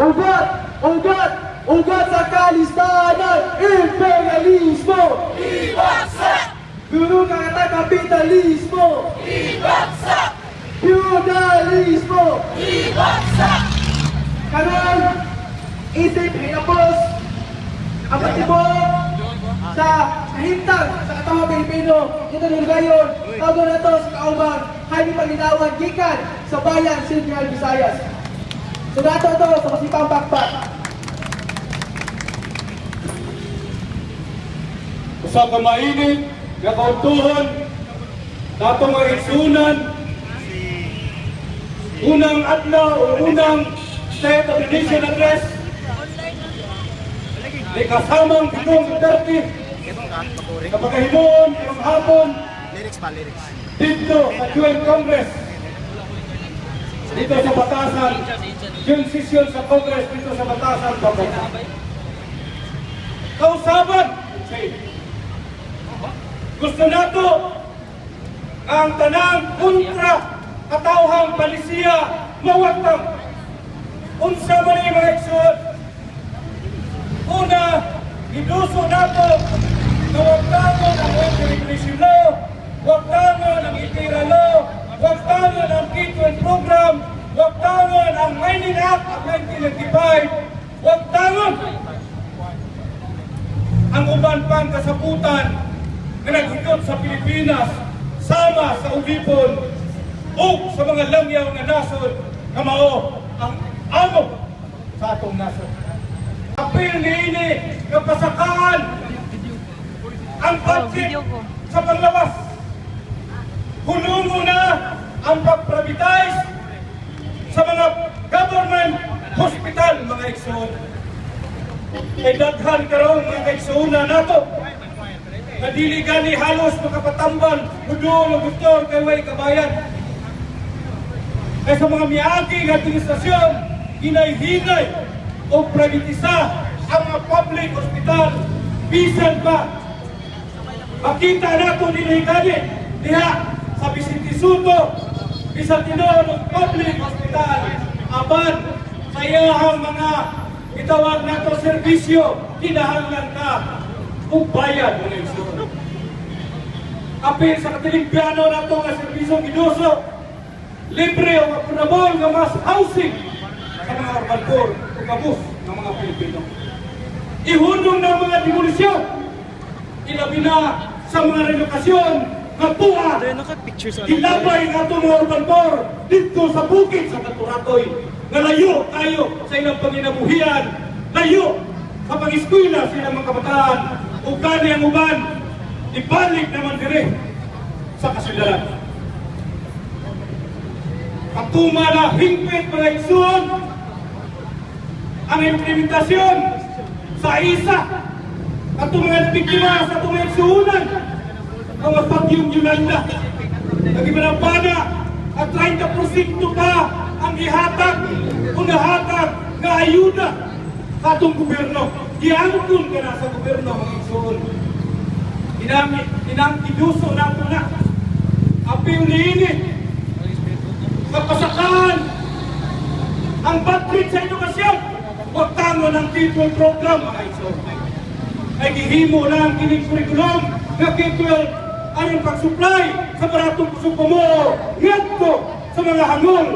Ugat! Ugat! Ugat sa kalistanan! Imperialismo! Ibagsak! Guru kata kapitalismo! Ibagsak! Feudalismo! Ibagsak! Karon, isip hinapos ang patibok sa hintag sa katawang Pilipino. Ito nung gayon, tago na to sa kaumang Jaime Panginawan gikan sa bayan Central Visayas. So nato to sa masipang bakbak. Usa ka mainit nga kautuhan nato nga igsunan unang adlaw o unang State of the Nation Address ni kasamang Pangulong Duterte na pagkahimuon karong hapon dito sa UN Congress, dito sa Batasan, yung session sa Congress dito sa Batasan, Pambansa. Kausaban, gusto nato ang tanang kontra katawhang palisiya mawagtang. Unsa man ang mga iksod? Una, iduso nato na wagtangon ang Regulation Law, wagtangon ang ITERA Law, wagtangon ang K-12 program, wagtangon ang Mining Act of 1995, wagtangon ang uban pang kasaputan na naghigot sa Pilipinas, sama sa ulipon o sa mga langyaw nga nasod nga mao ang amo sa atong nasod. Apil niini nga pasakaan ang budget sa panglawas. Hulungo na ang pag-privatize sa mga government hospital, mga igsoon. Ay daghan karon mga igsoona nato na dili gani halos makapatambal mudul o doktor kay way kabayan. Ay sa mga miagi nga administrasyon hinay-hinay o privatisa ang mga public hospital. Bisan pa makita nato dili gani diha sa Vicente Soto bisan tinuod ng public hospital aban sa iyahang mga itawag nato serbisyo kinahanglan ka ug bayad mo ning suno. Apil sa katiligpiano nato nga serbisyong giduso libre o affordable nga mass housing sa mga urban poor o kabus ng mga Pilipino. Ihunong ng mga demolisyon ilabi na sa mga relokasyon nga tuwa ilabay nga ito mga urban poor dito sa bukid sa Katuratoy nga layo tayo sa ilang panginabuhian, layo sa pag-eskwela sa ilang mga kabataan o gani ang uban ibalik naman dire sa kasundaran. Pagtuma na hingpit mga igsoon ang implementasyon sa isa at mga biktima sa itong igsuunan ang mapagyong Yolanda. Nagibanampana at 30% pa ang ihatag o nahatag na ayuda sa itong gobyerno. Iangkon ka na sa gobyerno mga igsoon. Iduso na ito na. Apil niini kapasakaan ang budget sa edukasyon. Wagtangon ang K-12 program mga igsoon. Ay gihimo na ang kining kurikulum na K-12 ayon pag-supply sa baratong kusog mo ngadto sa mga hangol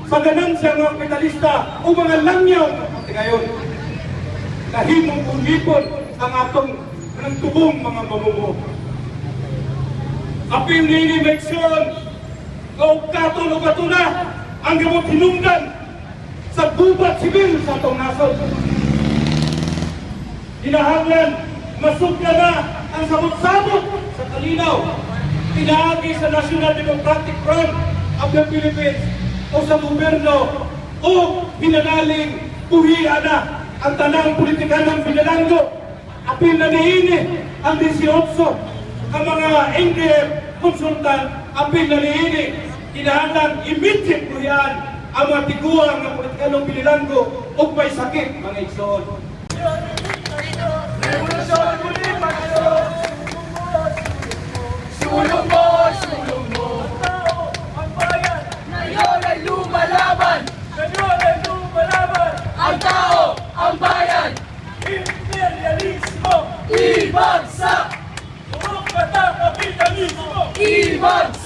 sa ganansya ng kapitalista o mga langyaw ng patigayon. Kahimong ulipon ang atong nagtubong mga mamumo. Apil nini Mekson kaugkaton o katuna ang gamot hinungdan sa gubat sibil sa atong nasod. Hinahanglan masugla na ang sabot-sabot sa kalinaw pinaagi sa National Democratic Front of the Philippines o sa gobyerno o binanaling buhian na ang tanang politikanong binalanggo. Apil na niini ang 18 ang mga NDF konsultan. Apil na niini kinahanglan immediate buhian ang mga tiguang ng politikanong binalanggo o may sakit mga igsoon. Revolusyon muli pagkaroon! Sulong mo! Sulong mo! Ang bayan! Ngayon ay lumalaban! Ngayon ay lumalaban! Ibagsak!